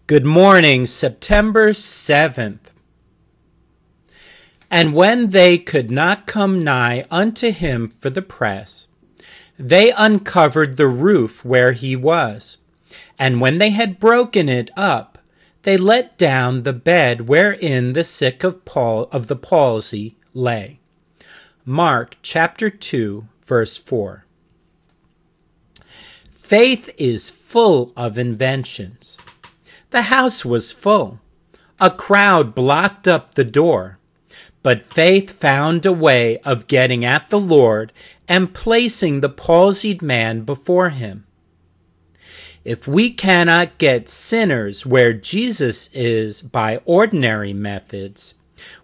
Good morning, September 7th. And when they could not come nigh unto him for the press, they uncovered the roof where he was. And when they had broken it up, they let down the bed wherein the sick of the palsy lay. Mark chapter 2, verse 4. Faith is full of inventions. The house was full. A crowd blocked up the door. But faith found a way of getting at the Lord and placing the palsied man before him. If we cannot get sinners where Jesus is by ordinary methods,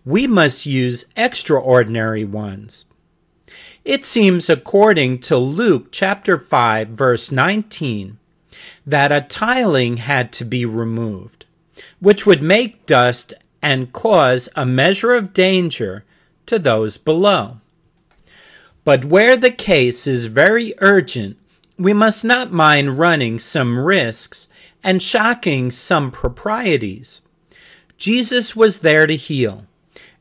we must use extraordinary ones. It seems, according to Luke chapter 5, verse 19, that a tiling had to be removed, which would make dust and cause a measure of danger to those below. But where the case is very urgent, we must not mind running some risks and shocking some proprieties. Jesus was there to heal,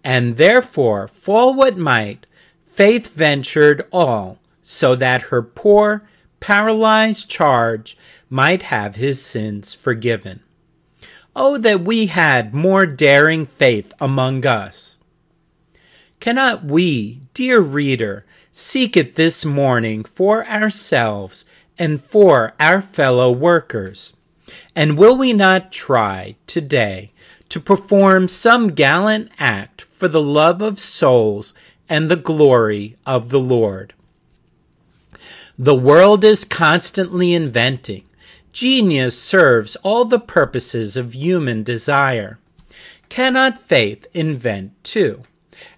and therefore, fall what might, faith ventured all, so that her poor, paralyzed charge might have his sins forgiven. Oh, that we had more daring faith among us! Cannot we, dear reader, seek it this morning for ourselves and for our fellow workers? And will we not try today to perform some gallant act for the love of souls and the glory of the Lord? The world is constantly inventing. Genius serves all the purposes of human desire. Cannot faith invent too,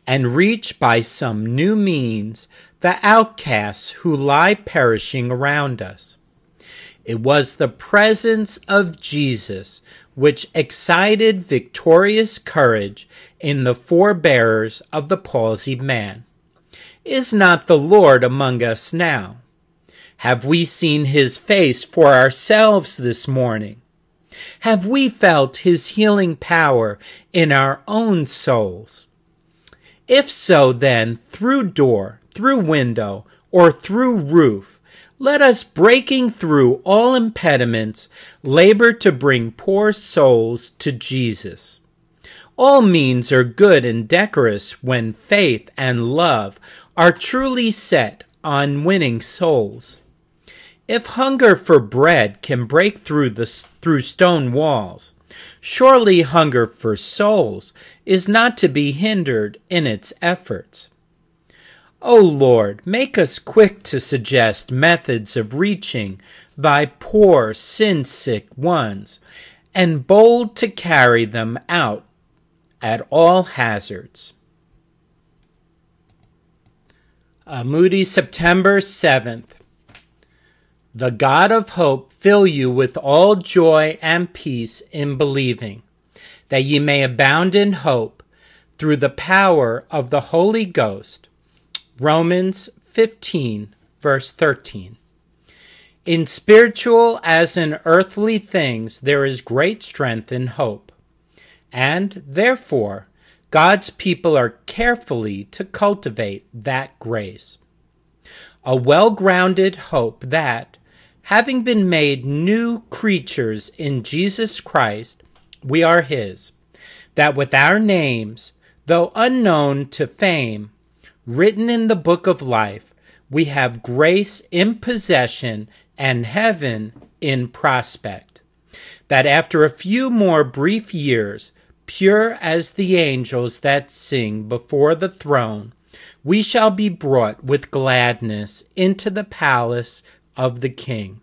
and reach by some new means the outcasts who lie perishing around us? It was the presence of Jesus which excited victorious courage in the forebearers of the palsied man. Is not the Lord among us now? Have we seen his face for ourselves this morning? Have we felt his healing power in our own souls? If so, then, through door, through window, or through roof, let us, breaking through all impediments, labor to bring poor souls to Jesus. All means are good and decorous when faith and love are truly set on winning souls. If hunger for bread can break through stone walls, surely hunger for souls is not to be hindered in its efforts. O Lord, make us quick to suggest methods of reaching thy poor sin-sick ones, and bold to carry them out at all hazards. Moody, September 7th. The God of hope fill you with all joy and peace in believing, that ye may abound in hope through the power of the Holy Ghost. Romans 15, verse 13. In spiritual as in earthly things there is great strength in hope, and therefore God's people are carefully to cultivate that grace. A well-grounded hope that, having been made new creatures in Jesus Christ, we are his, that with our names, though unknown to fame, written in the book of life, we have grace in possession and heaven in prospect, that after a few more brief years, pure as the angels that sing before the throne, we shall be brought with gladness into the palace of the King,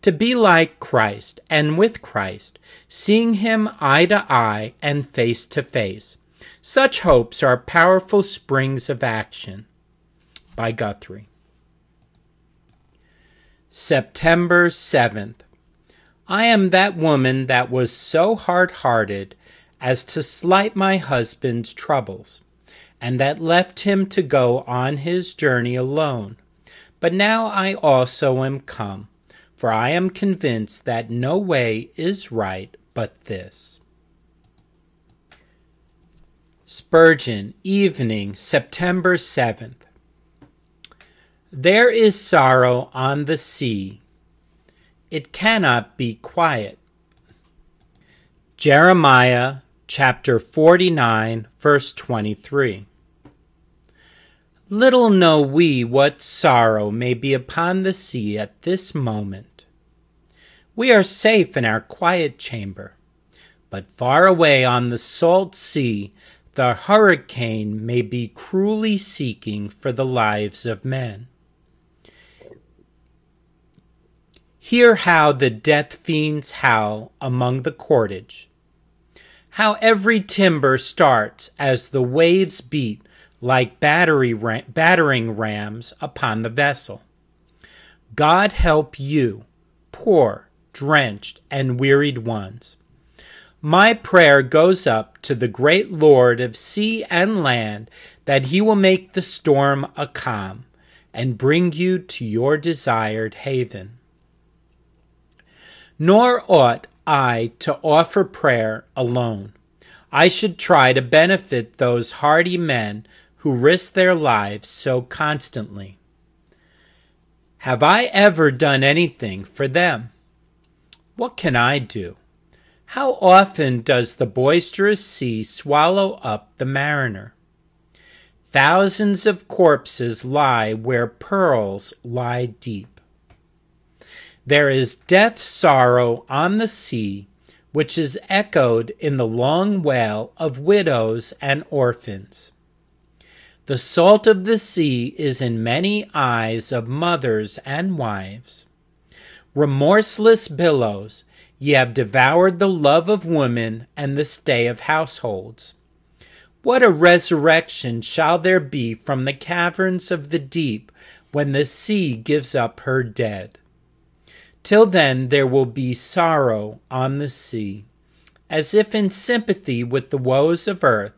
to be like Christ, and with Christ, seeing him eye to eye and face to face. Such hopes are powerful springs of action. By Guthrie. September 7th. I am that woman that was so hard-hearted as to slight my husband's troubles, and that left him to go on his journey alone. But now I also am come, for I am convinced that no way is right but this. Spurgeon, evening, September 7th. There is sorrow on the sea. It cannot be quiet. Jeremiah chapter 49, verse 23. Little know we what sorrow may be upon the sea at this moment. We are safe in our quiet chamber, but far away on the salt sea the hurricane may be cruelly seeking for the lives of men. Hear how the death fiends howl among the cordage, how every timber starts as the waves beat like battering rams upon the vessel. God help you, poor, drenched, and wearied ones. My prayer goes up to the great Lord of sea and land that he will make the storm a calm and bring you to your desired haven. Nor ought I to offer prayer alone. I should try to benefit those hardy men who risk their lives so constantly. Have I ever done anything for them? What can I do? How often does the boisterous sea swallow up the mariner? Thousands of corpses lie where pearls lie deep. There is death sorrow on the sea, which is echoed in the long wail of widows and orphans. The salt of the sea is in many eyes of mothers and wives. Remorseless billows, ye have devoured the love of women and the stay of households. What a resurrection shall there be from the caverns of the deep when the sea gives up her dead! Till then there will be sorrow on the sea. As if in sympathy with the woes of earth,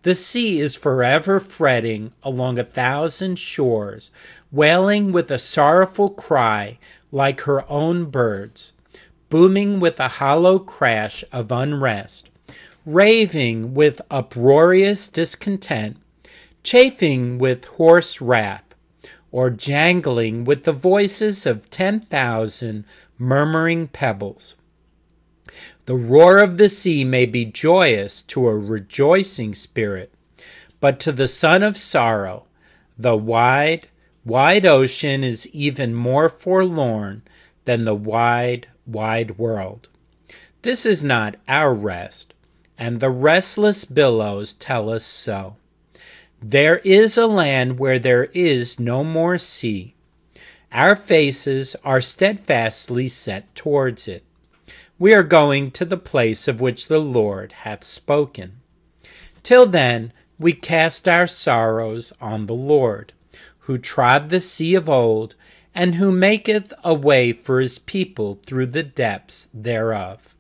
the sea is forever fretting along 1,000 shores, wailing with a sorrowful cry like her own birds, booming with a hollow crash of unrest, raving with uproarious discontent, chafing with hoarse wrath, or jangling with the voices of 10,000 murmuring pebbles. The roar of the sea may be joyous to a rejoicing spirit, but to the son of sorrow, the wide, wide ocean is even more forlorn than the wide, wide world. This is not our rest, and the restless billows tell us so. There is a land where there is no more sea. Our faces are steadfastly set towards it. We are going to the place of which the Lord hath spoken. Till then, we cast our sorrows on the Lord, who trod the sea of old, and who maketh a way for his people through the depths thereof.